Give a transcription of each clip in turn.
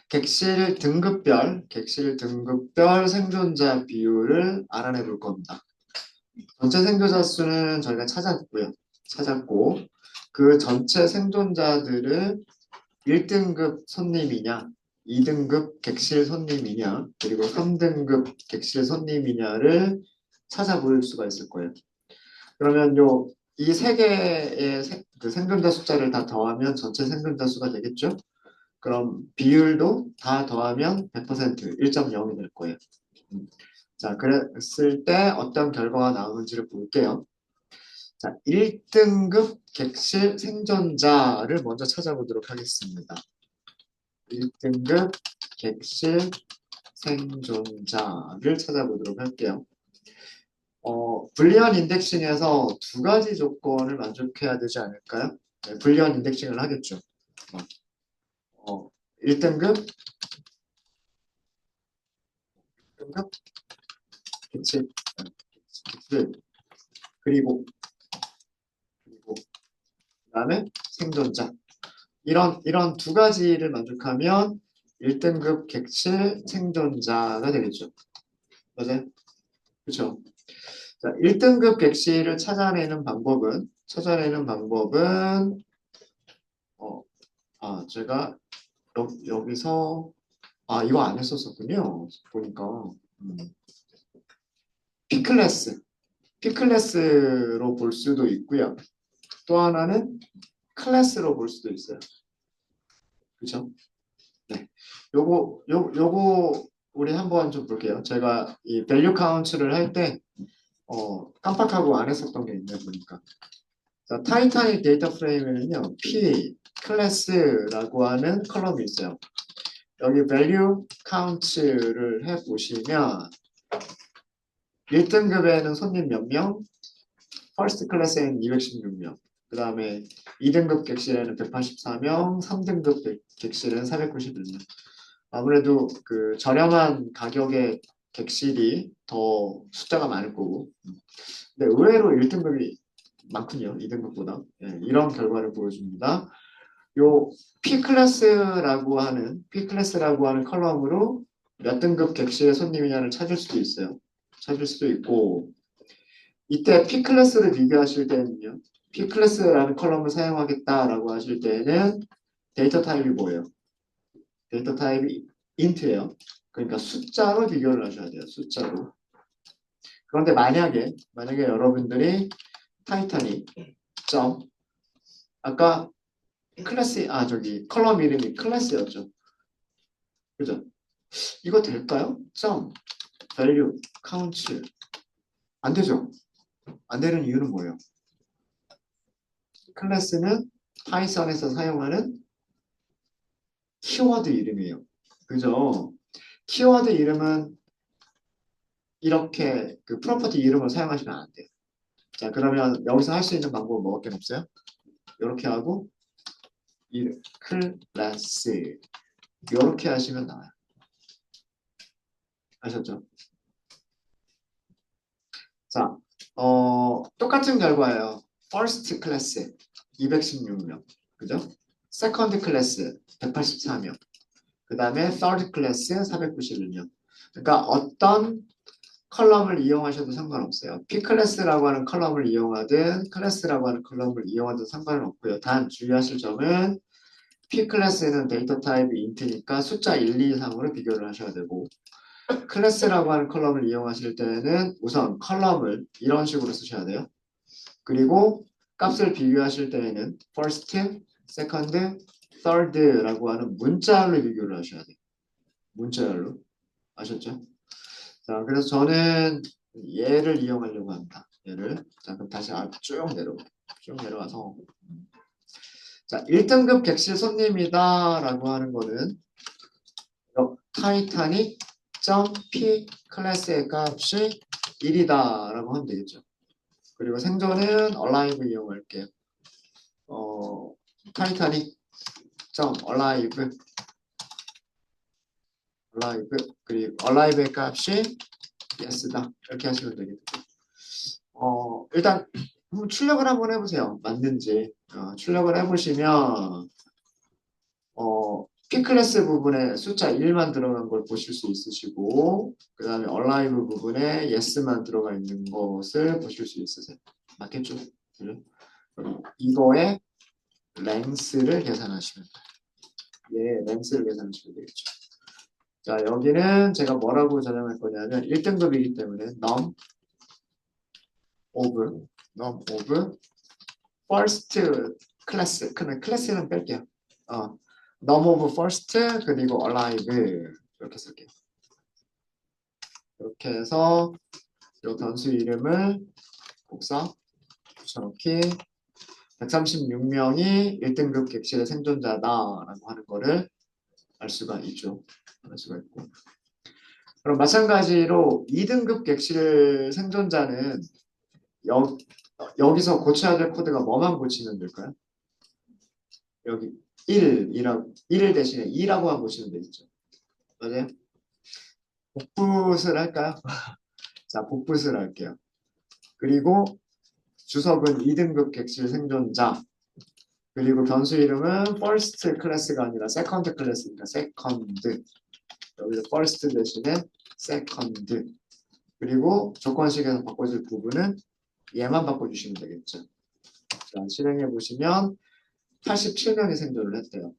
객실 등급별 생존자 비율을 알아내 볼 겁니다. 전체 생존자 수는 저희가 찾았고, 그 전체 생존자들을 1등급 손님이냐, 2등급 객실 손님이냐, 그리고 3등급 객실 손님이냐를 찾아볼 수가 있을 거예요. 그러면 이 세 개의 그 생존자 숫자를 다 더하면 전체 생존자 수가 되겠죠? 그럼 비율도 다 더하면 100% 1.0이 될 거예요. 음. 자, 그랬을 때 어떤 결과가 나오는지를 볼게요. 자, 1등급 객실 생존자를 먼저 찾아보도록 하겠습니다. 1등급 객실 생존자를 찾아보도록 할게요. 불리한 인덱싱에서 두 가지 조건을 만족해야 되지 않을까요? 네, 불리한 인덱싱을 하겠죠. 어, 1등급, 1등급 객실, 객실 그리고 그다음에 생존자. 이런 두 가지를 만족하면 1등급 객실 생존자가 되겠죠. 맞아요? 그렇죠. 자, 1등급 객실을 찾아내는 방법은 어, 제가 여기서 이거 안 했었군요. 보니까 음, P클래스, P클래스로 볼 수도 있고요. 또 하나는 클래스로 볼 수도 있어요. 그렇죠? 네. 요거 우리 한번 좀 볼게요. 제가 이 밸류 카운트를 할 때 깜빡하고 안 했었던 게 있네 보니까. 자, 타이타닉 데이터 프레임에는요, P 클래스라고 하는 컬럼이 있어요. 여기 value count를 해보시면 1등급에는 손님 몇 명, first class에는 216명, 그 다음에 2등급 객실에는 184명, 3등급 객실에는 491명. 아무래도 그 저렴한 가격의 객실이 더 숫자가 많을 거고. 근데 의외로 1등급이 많군요. 2등급보다. 예, 이런 결과를 보여줍니다. 요 P클래스라고 하는 컬럼으로 몇 등급 객실의 손님이냐를 찾을 수도 있어요. 찾을 수도 있고 이때 P클래스를 비교하실 때는요. P클래스라는 컬럼을 사용하겠다라고 하실 때는 데이터 타입이 뭐예요? 데이터 타입이 int예요. 그러니까 숫자로 비교를 하셔야 돼요. 숫자로. 그런데 만약에 여러분들이 타이타닉 점 아까 컬럼 이름이 클래스였죠. 그죠? 이거 될까요? 점 value count 안 되죠? 안 되는 이유는 뭐예요? 클래스는 파이썬에서 사용하는 키워드 이름이에요. 그죠? 키워드 이름은 이렇게 그 프로퍼티 이름을 사용하시면 안 돼요. 자, 그러면 여기서 할 수 있는 방법은 뭐밖에 없어요? 이렇게 하고 클래스 이렇게 하시면 나와요. 아셨죠? 자, 똑같은 결과예요. first class 216명. 그죠? second class 184명. 그 다음에 third class 491명. 그러니까 어떤 컬럼을 이용하셔도 상관없어요. P 클래스라고 하는 컬럼을 이용하든 클래스라고 하는 컬럼을 이용하든 상관은 없고요. 단 주의하실 점은 P 클래스는 데이터 타입이 int니까 숫자 1, 2, 3으로 비교를 하셔야 되고 클래스라고 하는 컬럼을 이용하실 때는 우선 컬럼을 이런 식으로 쓰셔야 돼요. 그리고 값을 비교하실 때에는 first, second, third라고 하는 문자열로 비교를 하셔야 돼요. 문자열로. 아셨죠? 자, 그래서 저는 얘를 이용하려고 합니다. 얘를. 자, 그럼 다시 쭉 내려와서. 자, 1등급 객실 손님이다 라고 하는 거는 타이타닉 P 클래스의 값이 1이다 라고 하면 되겠죠. 그리고 생존은 alive 이용할게요. 타이타닉 alive 그리고 alive의 값이 yes다 이렇게 하시면 되겠죠. 일단 한번 출력을 한번 해보세요. 맞는지 출력을 해보시면 P클래스 부분에 숫자 1만 들어간 걸 보실 수 있으시고 그 다음에 alive 부분에 yes만 들어가 있는 것을 보실 수 있으세요. 맞겠죠? 그죠? 그럼 이거의 length를 계산하시면 돼요. 예, length를 계산하시면 되겠죠. 자, 여기는 제가 뭐라고 전형할 거냐면 1등급이기 때문에 num of first class. 그러면 클래스는 뺄게요. num of first 그리고 alive 이렇게 쓸게요. 이렇게 해서 이 변수 이름을 복사 붙여넣기 136명이 1등급 객실의 생존자다라고 하는 거를 알 수가 있죠. 알 수가 있고. 그럼 마찬가지로 2등급 객실 생존자는 여기서 고쳐야 될 코드가 뭐만 고치면 될까요? 여기 1을 대신에 2라고만 고치면 되겠죠. 맞아요? 복붙을 할까요? 자, 복붙을 할게요. 그리고 주석은 2등급 객실 생존자. 그리고 변수 이름은 first 클래스가 아니라 second 클래스니까 second. 여기서 first 대신에 second. 그리고 조건식에서 바꿔줄 부분은 얘만 바꿔주시면 되겠죠. 자, 실행해 보시면 87명이 생존을 했대요.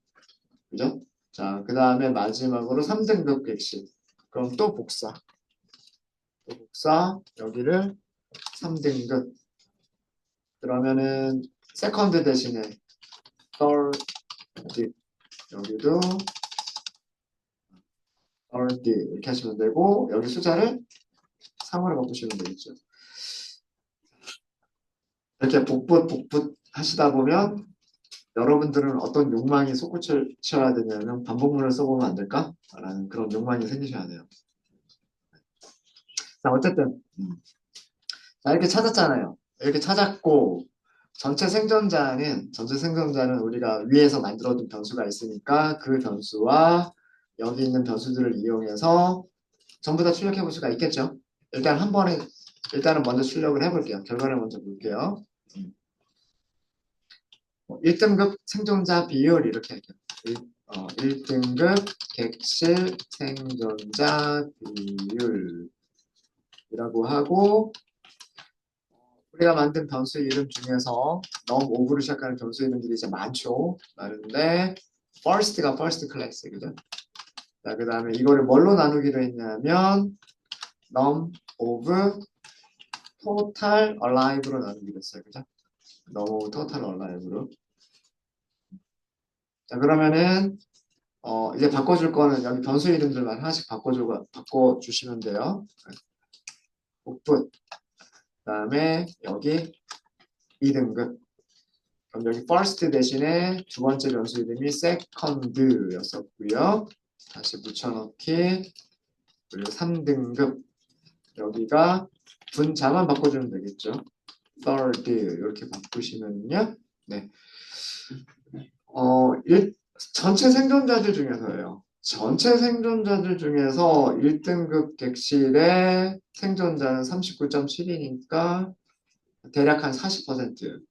그죠? 자, 그 다음에 마지막으로 3등급 객실. 그럼 또 복사. 여기를 3등급. 그러면은 세컨드 대신에 third. 여기도 third 이렇게 하시면 되고 여기 숫자를 3으로 바꾸시면 되겠죠. 이렇게 복붙 하시다 보면 여러분들은 어떤 욕망이 솟구쳐야 되냐면 반복문을 써보면 안 될까? 라는 그런 욕망이 생기셔야 돼요. 자, 어쨌든 자, 이렇게 찾았잖아요. 이렇게 찾았고 전체 생존자는 우리가 위에서 만들어둔 변수가 있으니까 그 변수와 여기 있는 변수들을 이용해서 전부 다 출력해 볼 수가 있겠죠. 일단은 먼저 출력을 해볼게요. 결과를 먼저 볼게요. 1등급 생존자 비율 이렇게 할게요. 1등급 객실 생존자 비율이라고 하고 우리가 만든 변수 이름 중에서 너무 오브로 시작하는 변수 이름들이 이제 많은데 first가 first class 그죠? 자, 그 다음에 이거를 뭘로 나누기로 했냐면 num of total alive로 나누기로 했어요. 그죠? num of total alive로. 자, 그러면은 이제 바꿔줄 거는 여기 변수 이름들만 하나씩 바꿔주시면 돼요. output. 그 다음에 여기 2등급. 그럼 여기 first 대신에 두 번째 변수 이름이 second였었고요. 다시 붙여넣기. 그리고 3등급. 여기가 분자만 바꿔주면 되겠죠. third 이렇게 바꾸시면요. 네. 전체 생존자들 중에서요. 전체 생존자들 중에서 1등급 객실의 생존자는 39.7이니까 대략 한 40%,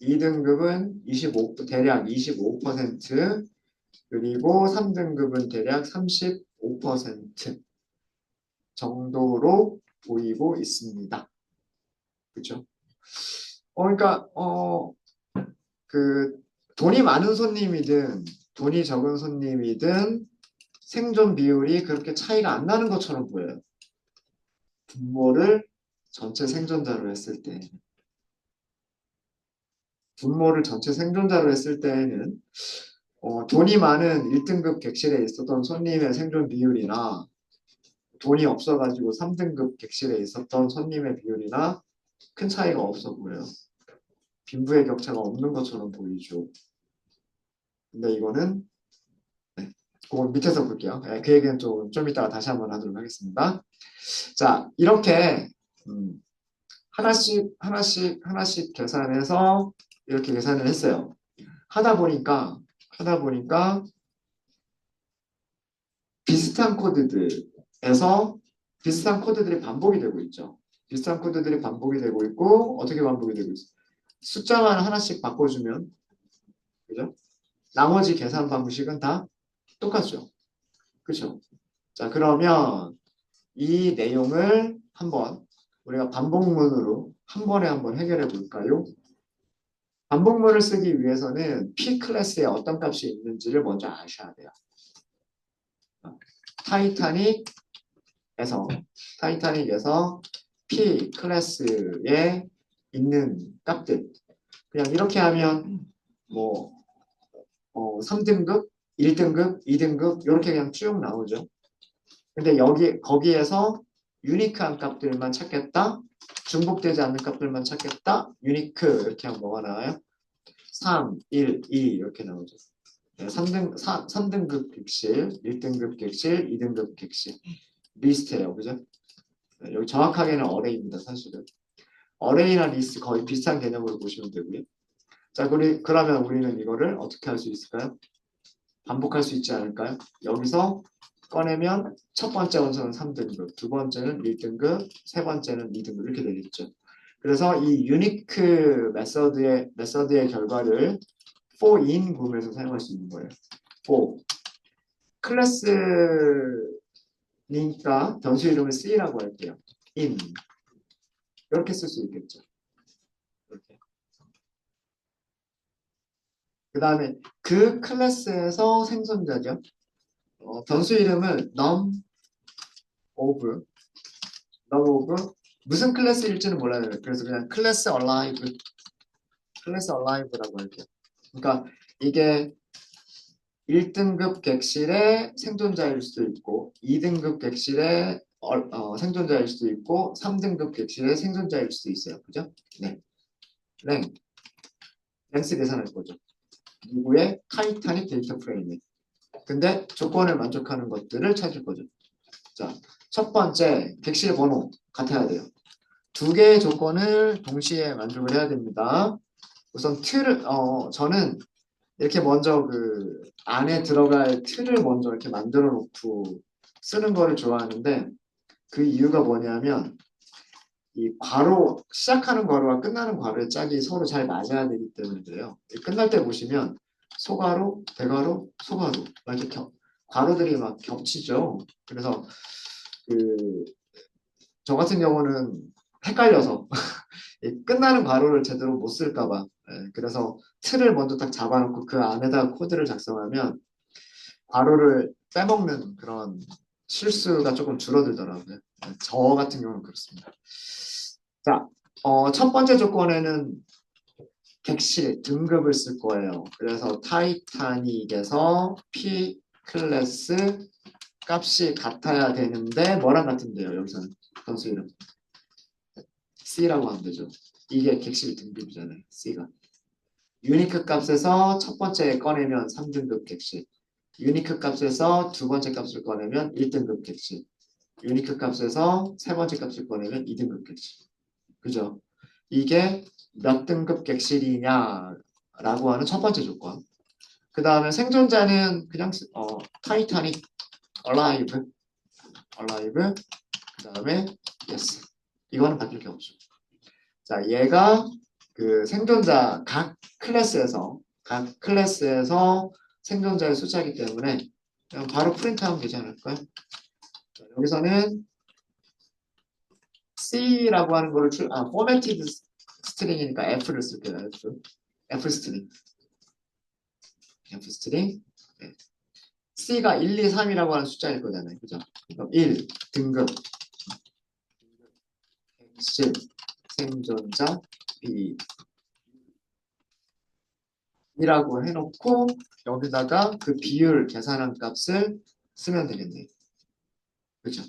2등급은 대략 25%, 그리고 3등급은 대략 35% 정도로 보이고 있습니다. 그렇죠? 그러니까 그 돈이 많은 손님이든 돈이 적은 손님이든 생존 비율이 그렇게 차이가 안 나는 것처럼 보여요. 분모를 전체 생존자로 했을 때 분모를 전체 생존자로 했을 때에는 돈이 많은 1등급 객실에 있었던 손님의 생존 비율이나 돈이 없어가지고 3등급 객실에 있었던 손님의 비율이나 큰 차이가 없어 보여요. 빈부의 격차가 없는 것처럼 보이죠. 근데 이거는 그건 밑에서 볼게요. 네, 그 얘기는 좀 이따가 다시 한번 하도록 하겠습니다. 자, 이렇게 하나씩 계산해서 이렇게 계산을 했어요. 하다 보니까 비슷한 코드들에서 비슷한 코드들이 반복이 되고 있죠. 비슷한 코드들이 반복이 되고 있고 어떻게 반복이 되고 있어요? 숫자만 하나씩 바꿔주면 그죠? 나머지 계산 방식은 다 똑같죠. 그렇죠? 자, 그러면 이 내용을 한번 우리가 반복문으로 한 번에 한번 해결해 볼까요? 반복문을 쓰기 위해서는 P 클래스에 어떤 값이 있는지를 먼저 아셔야 돼요. 타이타닉에서 타이타닉에서 P 클래스에 있는 값들 그냥 이렇게 하면 뭐 3등급, 1등급, 2등급 이렇게 그냥 쭉 나오죠. 근데 거기에서 유니크한 값들만 찾겠다. 중복되지 않는 값들만 찾겠다. 유니크 이렇게 하면 뭐가 나와요? 3, 1, 2 이렇게 나오죠. 네, 3등급 객실, 1등급 객실, 2등급 객실 리스트예요. 그죠? 네, 여기 정확하게는 어레이입니다. 사실은. 어레이나 리스트 거의 비슷한 개념으로 보시면 되고요. 자, 그러면 우리는 이거를 어떻게 할 수 있을까요? 반복할 수 있지 않을까요? 여기서 꺼내면 첫 번째 원소는 3등급, 두 번째는 1등급, 세 번째는 2등급 이렇게 되겠죠. 그래서 이 유니크 메서드의 결과를 for in 구문에서 사용할 수 있는 거예요. for 클래스니까 변수 이름을 C라고 할게요. in 이렇게 쓸 수 있겠죠. 이렇게. 그 다음에 그 클래스에서 생성자죠. 변수 이름을 of 무슨 클래스일지는 몰라요. 그래서 그냥 클래스 alive라고 할게요. 그러니까 이게 1등급 객실의 생존자일 수도 있고 2등급 객실의 생존자일 수도 있고 3등급 객실의 생존자일 수도 있어요. 그죠? 네. 랭스 계산할 거죠. 누구의 타이타닉 데이터 프레임에. 근데 조건을 만족하는 것들을 찾을 거죠. 자, 첫 번째 객실 번호 같아야 돼요. 두 개의 조건을 동시에 만족을 해야 됩니다. 우선 저는 이렇게 먼저 그 안에 들어갈 틀을 먼저 이렇게 만들어 놓고 쓰는 거를 좋아하는데 그 이유가 뭐냐면 이 시작하는 괄호와 끝나는 괄호의 짝이 서로 잘 맞아야 되기 때문에 그래요. 끝날 때 보시면 소괄호, 대괄호, 소괄호 막 이렇게 괄호들이 막 겹치죠. 그래서 그 저 같은 경우는 헷갈려서 끝나는 괄호를 제대로 못 쓸까 봐. 그래서 틀을 먼저 딱 잡아놓고 그 안에다 코드를 작성하면 괄호를 빼먹는 그런 실수가 조금 줄어들더라고요. 저 같은 경우는 그렇습니다. 자, 첫 번째 조건에는 객실 등급을 쓸 거예요. 그래서 타이타닉에서 P 클래스 값이 같아야 되는데 뭐랑 같은데요? 여기서는 선수 이름 C라고 하면 되죠. 이게 객실 등급이잖아요. C가. 유니크 값에서 첫 번째 꺼내면 3등급 객실. 유니크 값에서 두 번째 값을 꺼내면 1등급 객실. 유니크 값에서 세 번째 값을 꺼내면 2등급 객실. 그죠? 이게 몇 등급 객실이냐라고 하는 첫 번째 조건. 그 다음에 생존자는 그냥 타이타닉 alive 그 다음에 yes 이거는 바뀔 게 없죠. 자, 얘가 그 생존자 각 클래스에서 생존자의 숫자이기 때문에 그냥 바로 프린트하면 되지 않을까요? 자, 여기서는 C라고 하는 거를 포매티드 스트링이니까 F를 쓸게요. F 스트링. F 스트링. 네. C가 1, 2, 3이라고 하는 숫자일 거잖아요. 그죠? 그럼 1, 등급, 객실, 생존자, B 이라고 해놓고 여기다가 그 비율 계산한 값을 쓰면 되겠네요. 그죠?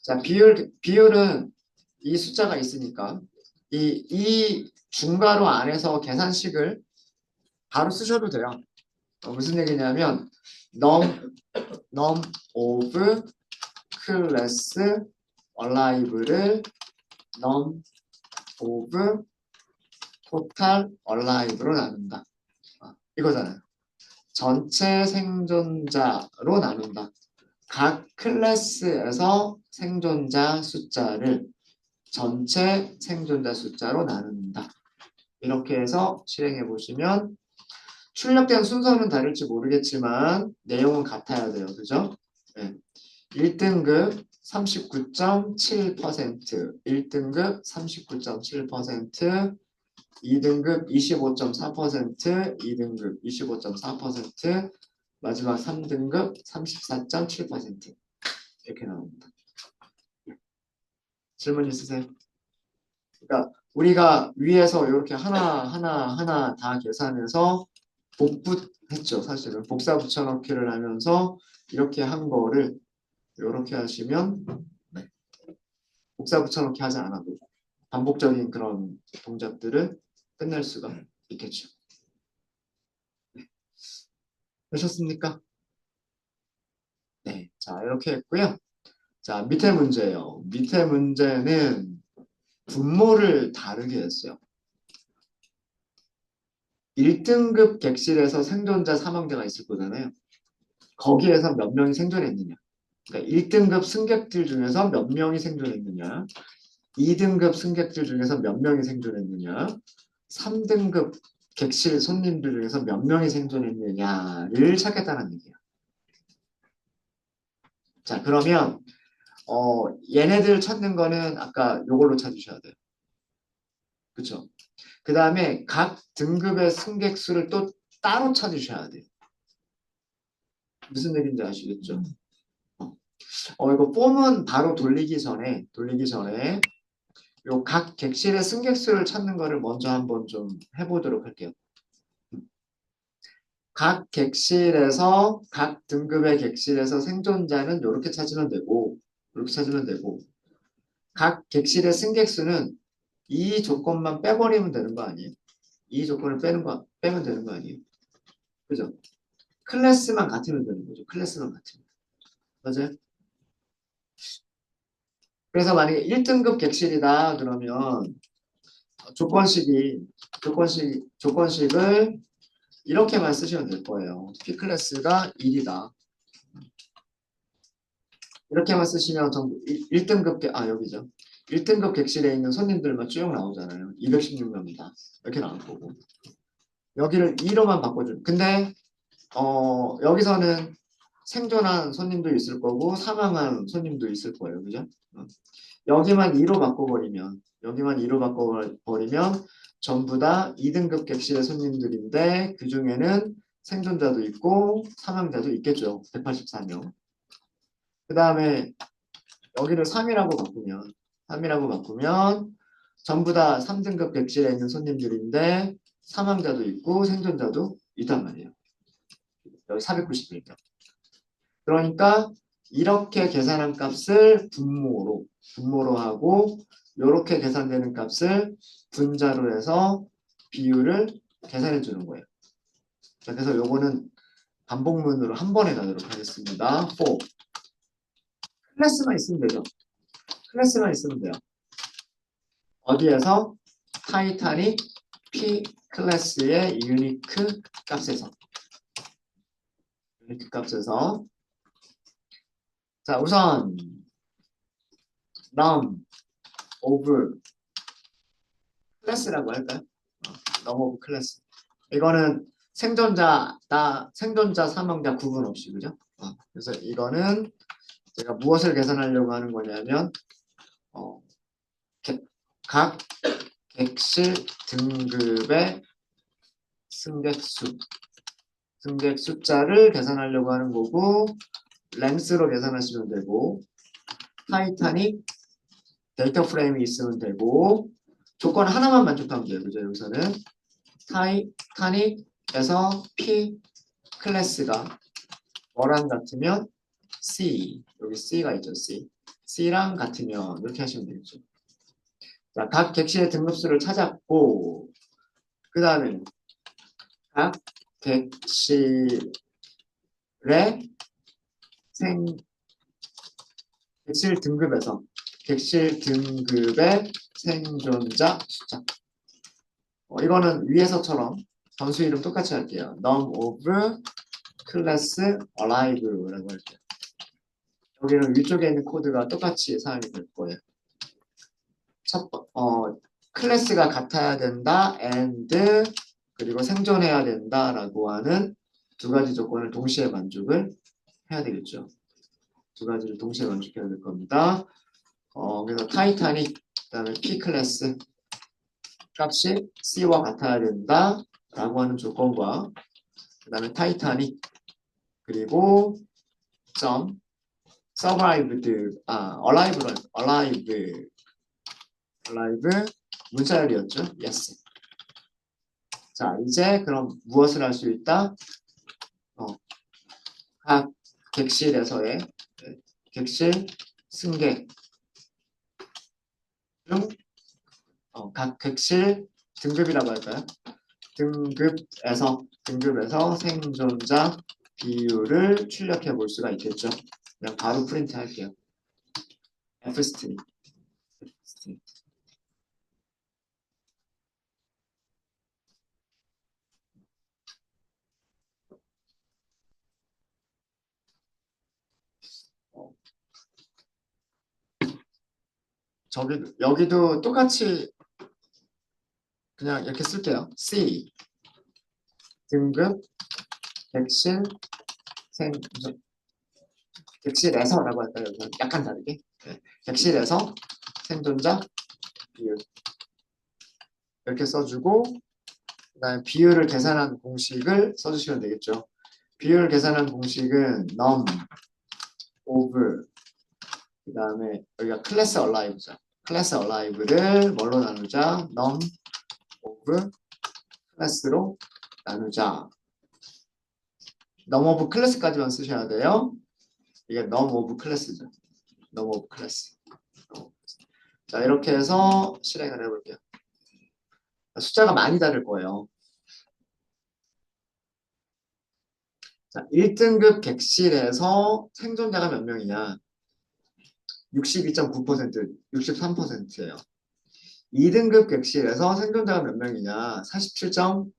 자, 비율은 이 숫자가 있으니까 이 중괄호 안에서 계산식을 바로 쓰셔도 돼요. 무슨 얘기냐면 num of class alive를 num of total alive로 나눈다. 이거잖아요. 전체 생존자로 나눈다. 각 클래스에서 생존자 숫자를 전체 생존자 숫자로 나눈다. 이렇게 해서 실행해 보시면 출력된 순서는 다를지 모르겠지만 내용은 같아야 돼요. 그죠? 네. 1등급 39.7%, 1등급 39.7%, 2등급 25.4%, 2등급 25.4%, 마지막 3등급 34.7% 이렇게 나옵니다. 질문 있으세요? 그러니까 우리가 위에서 이렇게 하나 다 계산해서 복붙했죠. 사실은 복사 붙여넣기를 하면서 이렇게 한 거를 이렇게 하시면 네. 복사 붙여넣기 하지 않아도 반복적인 그런 동작들을 끝낼 수가 있겠죠. 되셨습니까? 네. 자, 이렇게 했고요. 자, 밑에 문제예요. 밑에 문제는 분모를 다르게 했어요. 1등급 객실에서 생존자 사망자가 있을 거잖아요. 거기에서 몇 명이 생존했느냐. 그러니까 1등급 승객들 중에서 몇 명이 생존했느냐. 2등급 승객들 중에서 몇 명이 생존했느냐. 3등급 객실 손님들 중에서 몇 명이 생존했느냐를 찾겠다는 얘기예요. 자, 그러면 얘네들 찾는 거는 아까 요걸로 찾으셔야 돼요. 그쵸? 그 다음에 각 등급의 승객 수를 또 따로 찾으셔야 돼요. 무슨 얘기인지 아시겠죠? 이거 폼은 바로 돌리기 전에 요 각 객실의 승객 수를 찾는 거를 먼저 한번 좀 해보도록 할게요. 각 객실에서 각 등급의 객실에서 생존자는 이렇게 찾으면 되고 이렇게 찾으면 되고 각 객실의 승객 수는 이 조건만 빼버리면 되는 거 아니에요? 이 조건을 빼면 되는 거 아니에요? 그죠? 클래스만 같으면 되는 거죠. 클래스만 같으면. 맞아요? 그래서 만약에 1등급 객실이다 그러면 조건식을 이렇게만 쓰시면 될 거예요. P 클래스가 1이다. 이렇게만 쓰시면 전부 1등급 여기죠. 1등급 객실에 있는 손님들만 쭉 나오잖아요. 216명이다. 이렇게 나올 거고. 여기를 2로만 바꿔줘. 근데 여기서는 생존한 손님도 있을 거고 사망한 손님도 있을 거예요. 그죠? 여기만 2로 바꿔버리면 전부 다 2등급 객실의 손님들인데 그 중에는 생존자도 있고 사망자도 있겠죠. 184명. 그 다음에 여기를 3이라고 바꾸면 전부 다 3등급 객실에 있는 손님들인데 사망자도 있고 생존자도 있단 말이에요. 여기 491명. 그러니까 이렇게 계산한 값을 분모로 하고 이렇게 계산되는 값을 분자로 해서 비율을 계산해 주는 거예요. 자, 그래서 요거는 반복문으로 한 번에 가도록 하겠습니다. 4. 클래스만 있으면 되죠. 클래스만 있으면 돼요. 어디에서? 타이타닉 P 클래스의 유니크 값에서. 자, 우선 num of 클래스라고 할까요? num of 클래스. 이거는 생존자 사망자 구분 없이 그죠? 그래서 이거는 제가 무엇을 계산하려고 하는 거냐면 각 객실 등급의 승객 숫자를 계산하려고 하는 거고 랭스로 계산하시면 되고 타이타닉 데이터 프레임이 있으면 되고 조건 하나만 만족하면 돼요. 그죠? 여기서는 타이타닉에서 P 클래스가 뭐랑 같으면 C 여기 C가 있죠. C랑 같으면 이렇게 하시면 되겠죠. 자, 각 객실의 등급수를 찾았고 그 다음에 각 객실의 객실 등급의 생존자 숫자. 이거는 위에서처럼 전수 이름 똑같이 할게요. num of class alive라고 할게요. 여기는 위쪽에 있는 코드가 똑같이 사용이 될 거예요. 클래스가 같아야 된다 and 그리고 생존해야 된다라고 하는 두 가지 조건을 동시에 만족을 해야 되겠죠. 두 가지를 동시에 만족해야 될 겁니다. 그래서 타이타닉, 그다음에 P 클래스 값이 C와 같아야 된다라고 하는 조건과 그다음에 타이타닉 그리고 점 survived alive 문자열이었죠. yes. 자, 이제 그럼 무엇을 할 수 있다? 각 객실에서의 객실 승객 중 각 객실 등급이라고 할까요? 등급에서 생존자 비율을 출력해 볼 수가 있겠죠. 그냥 바로 프린트 할게요. F스트림. 여기도 똑같이 그냥 이렇게 쓸게요. C 등급 객실 생존 객실에서라고 할까요? 여기서 약간 다르게 객실에서 생존자 비율 이렇게 써주고 그다음에 비율을 계산한 공식을 써주시면 되겠죠. 비율 계산한 공식은 num of 그다음에 여기가 클래스 얼라이브죠. 클래스 얼라이브를 뭘로 나누자? num of 클래스로 나누자. num of 클래스까지만 쓰셔야 돼요. 이게 num of 클래스죠. num of 클래스. 자, 이렇게 해서 실행을 해볼게요. 숫자가 많이 다를 거예요. 자, 1등급 객실에서 생존자가 몇 명이냐? 62.9%, 63%예요. 2등급 객실에서 생존자가 몇 명이냐? 47.2%.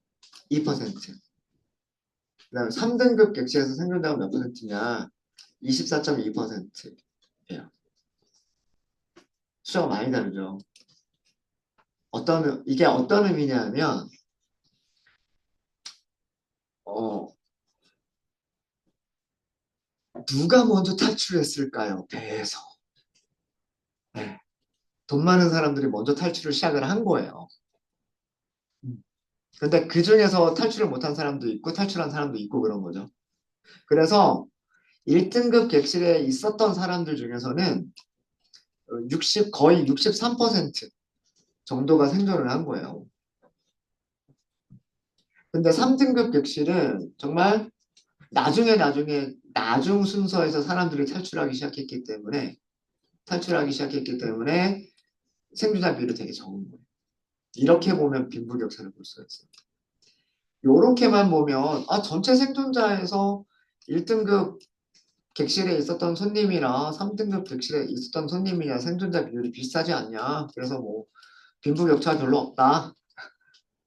그다음에 3등급 객실에서 생존자가 몇 퍼센트냐? 24.2%예요. 숫자가 많이 다르죠. 이게 어떤 의미냐면 어, 누가 먼저 탈출했을까요? 배에서. 네. 돈 많은 사람들이 먼저 탈출을 시작을 한 거예요. 근데 그 중에서 탈출을 못한 사람도 있고 탈출한 사람도 있고 그런 거죠. 그래서 1등급 객실에 있었던 사람들 중에서는 거의 63% 정도가 생존을 한 거예요. 근데 3등급 객실은 정말 나중 순서에서 사람들이 탈출하기 시작했기 때문에 생존자 비율이 되게 적은 거예요. 이렇게 보면 빈부격차를 볼 수가 있어요. 이렇게만 보면 전체 생존자에서 1등급 객실에 있었던 손님이랑 3등급 객실에 있었던 손님이랑 생존자 비율이 비슷하지 않냐. 그래서 뭐 빈부격차가 별로 없다.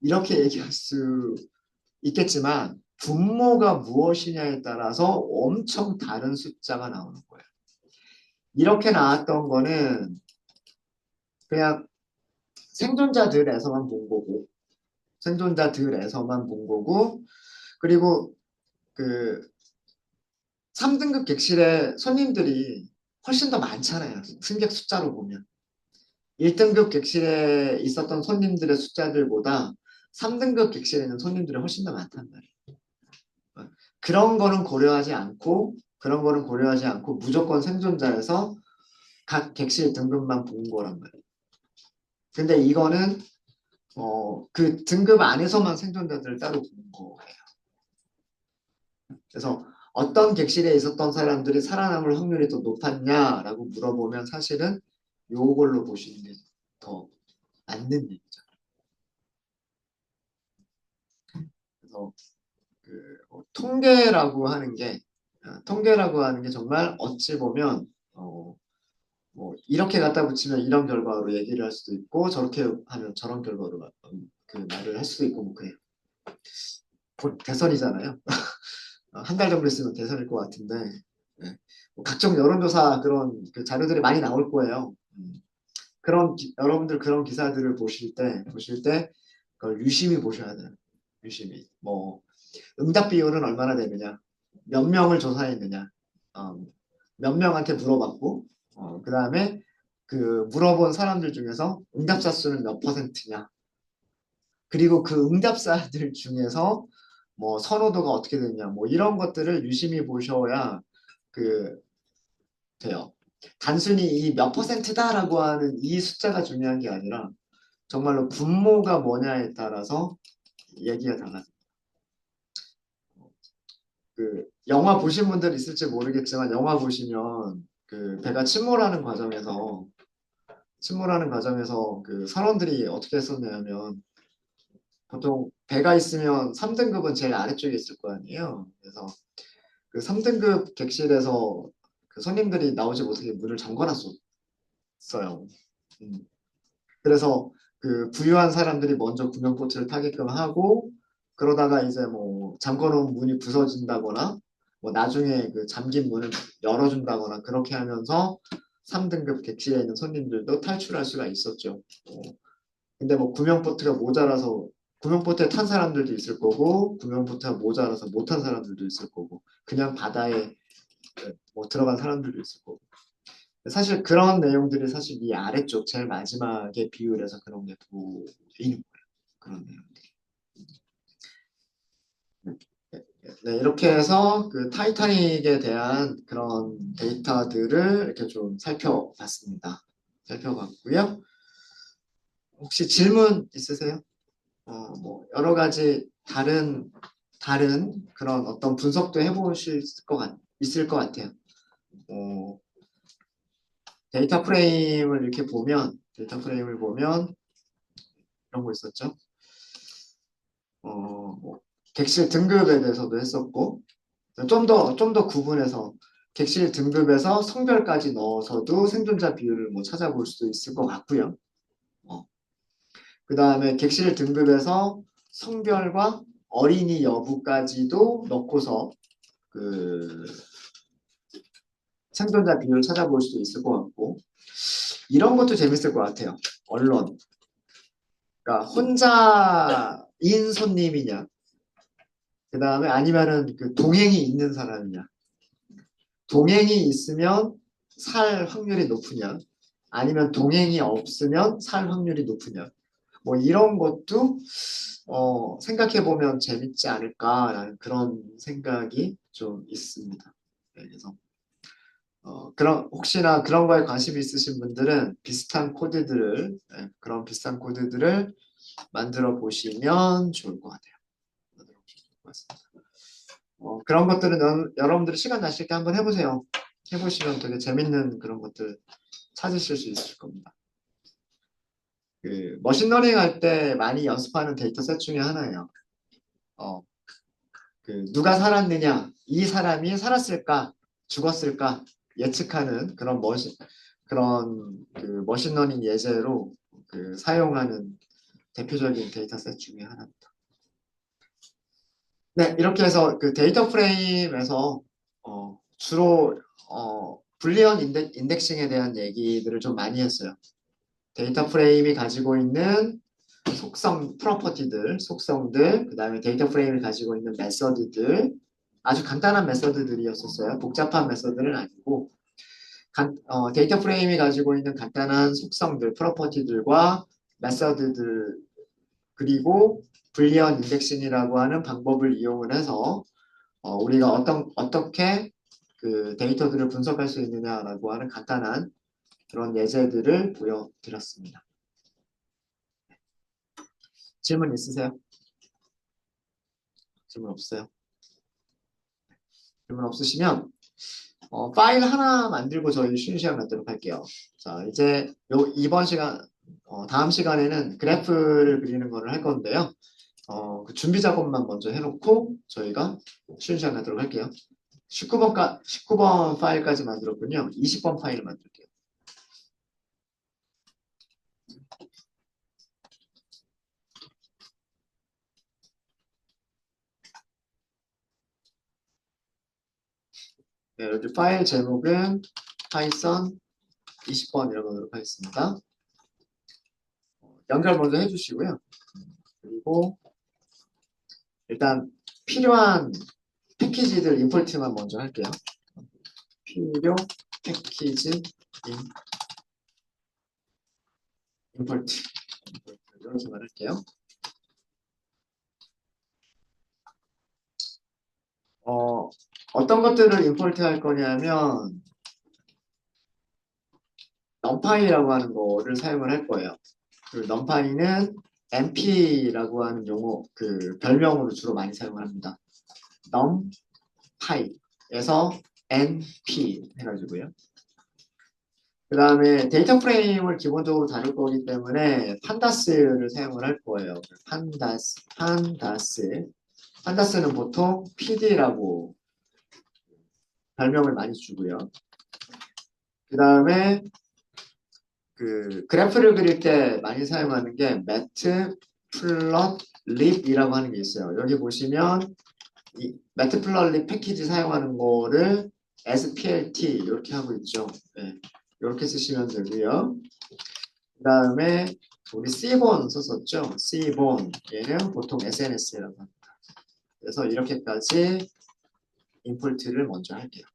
이렇게 얘기할 수 있겠지만 분모가 무엇이냐에 따라서 엄청 다른 숫자가 나오는 거예요. 이렇게 나왔던 거는 그냥 생존자들에서만 본 거고 그리고 그 3등급 객실에 손님들이 훨씬 더 많잖아요. 승객 숫자로 보면. 1등급 객실에 있었던 손님들의 숫자들보다 3등급 객실에 있는 손님들이 훨씬 더 많단 말이에요. 그런 거는 고려하지 않고 무조건 생존자에서 각 객실 등급만 본 거란 말이에요. 근데 이거는 그 등급 안에서만 생존자들을 따로 본 거예요. 그래서 어떤 객실에 있었던 사람들이 살아남을 확률이 더 높았냐라고 물어보면 사실은 요걸로 보시는 게 더 맞는 얘기죠. 그래서 통계라고 하는 게 정말 어찌 보면 뭐 이렇게 갖다 붙이면 이런 결과로 얘기를 할 수도 있고 저렇게 하면 저런 결과로 그 말을 할 수도 있고 뭐 그래요. 대선이잖아요. 한 달 정도 있으면 대선일 것 같은데 네. 뭐 각종 여론조사 그런 그 자료들이 많이 나올 거예요. 여러분들 그런 기사들을 보실 때 그걸 유심히 보셔야 돼요. 유심히. 뭐 응답 비율은 얼마나 되느냐, 몇 명을 조사했느냐, 어, 몇 명한테 물어봤고, 그 다음에 그 물어본 사람들 중에서 응답자 수는 몇 퍼센트냐, 그리고 그 응답자들 중에서 뭐 선호도가 어떻게 되느냐, 뭐 이런 것들을 유심히 보셔야 그 돼요. 단순히 이 몇 퍼센트다라고 하는 이 숫자가 중요한 게 아니라 정말로 분모가 뭐냐에 따라서 얘기가 달라요. 그 영화 보신 분들 있을지 모르겠지만 영화 보시면 그 배가 침몰하는 과정에서 그 선원들이 어떻게 했었냐면 보통 배가 있으면 3등급은 제일 아래쪽에 있을 거 아니에요. 그래서 그 3등급 객실에서 그 손님들이 나오지 못하게 문을 잠궈놨었어요. 음. 그래서 그 부유한 사람들이 먼저 구명보트를 타게끔 하고 그러다가 이제 뭐 잠궈놓은 문이 부서진다거나 뭐 나중에 그 잠긴 문을 열어준다거나 그렇게 하면서 3등급 객실에 있는 손님들도 탈출할 수가 있었죠. 근데 뭐 구명보트가 모자라서 구명보트에 탄 사람들도 있을 거고 구명보트가 모자라서 못 탄 사람들도 있을 거고 그냥 바다에 뭐 들어간 사람들도 있을 거고 사실 그런 내용들이 사실 이 아래쪽 제일 마지막에 비율해서 그런 게 보이는 거예요. 그런 내용들이. 네, 이렇게 해서 그 타이타닉에 대한 그런 데이터들을 이렇게 좀 살펴봤습니다. 살펴봤고요. 혹시 질문 있으세요? 뭐 여러 가지 다른 그런 어떤 분석도 해보실 있을 것 같아요. 어, 데이터 프레임을 보면 이런 거 있었죠. 뭐 객실 등급에 대해서도 했었고, 좀 더 구분해서 객실 등급에서 성별까지 넣어서도 생존자 비율을 뭐 찾아볼 수도 있을 것 같고요. 그 다음에 객실 등급에서 성별과 어린이 여부까지도 넣고서 그 생존자 비율을 찾아볼 수도 있을 것 같고, 이런 것도 재밌을 것 같아요. 언론. 그러니까 혼자인 손님이냐, 그 다음에 아니면은 그 동행이 있는 사람이냐. 동행이 있으면 살 확률이 높으냐, 아니면 동행이 없으면 살 확률이 높으냐. 뭐 이런 것도 생각해 보면 재밌지 않을까라는 그런 생각이 좀 있습니다. 네, 그래서 그런 혹시나 그런 거에 관심이 있으신 분들은 그런 비슷한 코드들을 만들어 보시면 좋을 것 같아요. 만들어 보시면 좋을 것 같습니다. 그런 것들은 여러분들이 시간 나실 때 한번 해보세요. 해보시면 되게 재밌는 그런 것들 찾으실 수 있을 겁니다. 그 머신러닝 할 때 많이 연습하는 데이터셋 중에 하나예요. 어, 그 누가 살았느냐, 이 사람이 살았을까, 죽었을까 예측하는 그런 그 머신러닝 예제로 그 사용하는 대표적인 데이터셋 중에 하나입니다. 네, 이렇게 해서 그 데이터 프레임에서 주로 불리언 인덱싱에 대한 얘기들을 좀 많이 했어요. 데이터 프레임이 가지고 있는 속성들, 그 다음에 데이터 프레임이 가지고 있는 메서드들, 아주 간단한 메서드들이었었어요. 복잡한 메서드는 아니고, 데이터 프레임이 가지고 있는 간단한 속성들, 프로퍼티들과 메서드들, 그리고 불리언 인덱싱이라고 하는 방법을 이용을 해서 우리가 어떻게 그 데이터들을 분석할 수 있느냐라고 하는 간단한 그런 예제들을 보여드렸습니다. 질문 있으세요? 질문 없어요? 질문 없으시면 파일 하나 만들고 저희 쉬는 시간 갖도록 할게요. 자, 이제 다음 시간에는 그래프를 그리는 거를 할 건데요. 그 준비 작업만 먼저 해놓고 저희가 쉬는 시간 갖도록 할게요. 19번 파일까지 만들었군요. 20번 파일을 만들게요. 네, 여기 파일 제목은 파이썬 20번이라고 하도록 하겠습니다. 연결 먼저 해주시고요. 그리고 일단 필요한 패키지들 임포트만 먼저 할게요. 필요 패키지 임포트 이렇게만 할게요. 어떤 것들을 임포트 할 거냐면 numpy라고 하는 거를 사용을 할 거예요. 그 numpy는 np라고 하는 용어 그 별명으로 주로 많이 사용을 합니다. numpy에서 np 해가지고요. 그 다음에 데이터 프레임을 기본적으로 다룰 거기 때문에 판다스를 사용을 할 거예요. 판다스는 보통 PD라고 별명을 많이 주고요. 그 다음에 그 그래프를 그릴 때 많이 사용하는 게 matplotlib이라고 하는 게 있어요. 여기 보시면 이 matplotlib 패키지 사용하는 거를 splt 이렇게 하고 있죠. 네, 이렇게 쓰시면 되고요. 그 다음에 우리 C본 썼었죠. C본 얘는 보통 SNS라고 합니다. 그래서 이렇게까지 임포트를 먼저 할게요.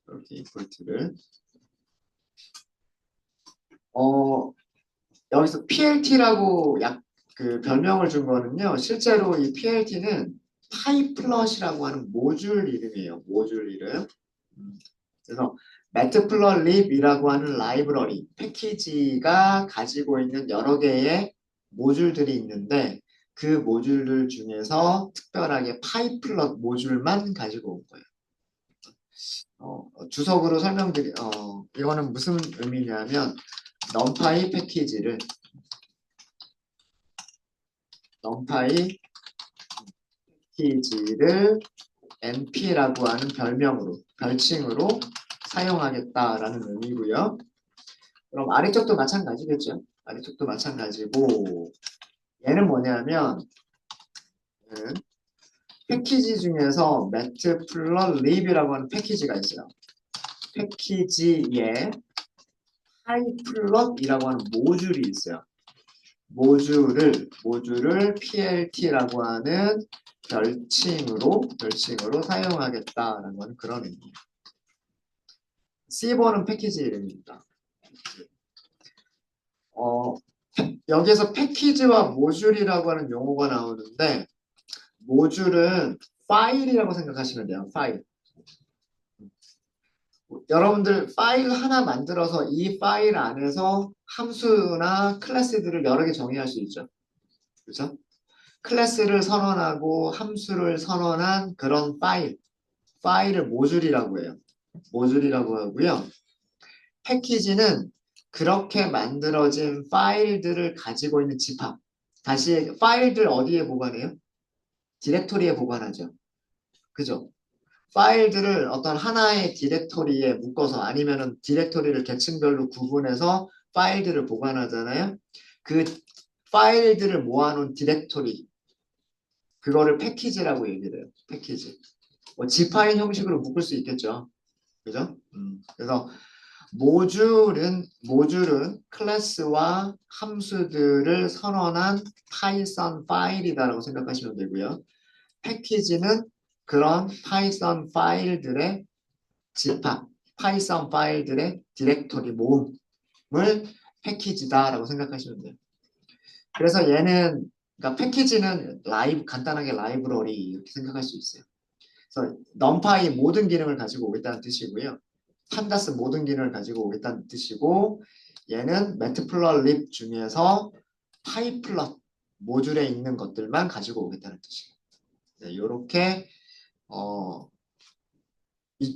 이렇게 임포트를 여기서 PLT라고 그 별명을 준 거는요. 실제로 이 PLT는 파이플럿이라고 하는 모듈 이름이에요. 모듈 이름. 그래서 matplotlib이라고 하는 라이브러리 패키지가 가지고 있는 여러 개의 모듈들이 있는데 그 모듈들 중에서 특별하게 파이플럿 모듈만 가지고 온 거예요. 주석으로 이거는 무슨 의미냐면 numpy 패키지를 np라고 하는 별칭으로 사용하겠다라는 의미고요. 그럼 아래쪽도 마찬가지겠죠. 아래쪽도 마찬가지고 얘는 뭐냐면 얘는 패키지 중에서 matplotlib이라고 하는 패키지가 있어요. 패키지에 pyplot이라고 하는 모듈이 있어요. 모듈을 PLT라고 하는 별칭으로 사용하겠다라는 건 그런 의미예요. C번은 패키지 이름입니다. 여기에서 패키지와 모듈이라고 하는 용어가 나오는데 모듈은 파일이라고 생각하시면 돼요. 파일. 여러분들 파일 하나 만들어서 이 파일 안에서 함수나 클래스들을 여러 개 정의할 수 있죠. 그렇죠? 클래스를 선언하고 함수를 선언한 그런 파일을 모듈이라고 해요. 모듈이라고 하고요. 패키지는 그렇게 만들어진 파일들을 가지고 있는 집합. 다시 파일들 어디에 보관해요? 디렉토리에 보관하죠. 그죠? 파일들을 어떤 하나의 디렉토리에 묶어서 아니면은 디렉토리를 계층별로 구분해서 파일들을 보관하잖아요. 그 파일들을 모아놓은 디렉토리 그거를 패키지라고 얘기를 해요. 패키지. 뭐 지파인 형식으로 묶을 수 있겠죠. 그죠? 그래서 모듈은 클래스와 함수들을 선언한 파이썬 파일이다라고 생각하시면 되고요. 패키지는 그런 파이썬 파일들의 집합, 파이썬 파일들의 디렉토리 모음을 패키지다라고 생각하시면 돼요. 그래서 얘는 그러니까 패키지는 간단하게 라이브러리 이렇게 생각할 수 있어요. 그래서 numpy 모든 기능을 가지고 오겠다는 뜻이고요. 판다스 모든 기능을 가지고 오겠다는 뜻이고 얘는 matplotlib 중에서 pyplot 모듈에 있는 것들만 가지고 오겠다는 뜻이에요. 네, 이렇게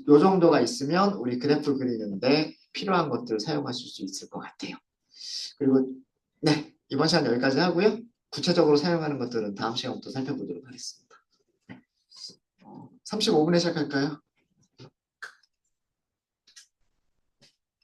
요 정도가 있으면 우리 그래프 그리는데 필요한 것들을 사용하실 수 있을 것 같아요. 그리고 네, 이번 시간 여기까지 하고요. 구체적으로 사용하는 것들은 다음 시간부터 살펴보도록 하겠습니다. 35분에 시작할까요?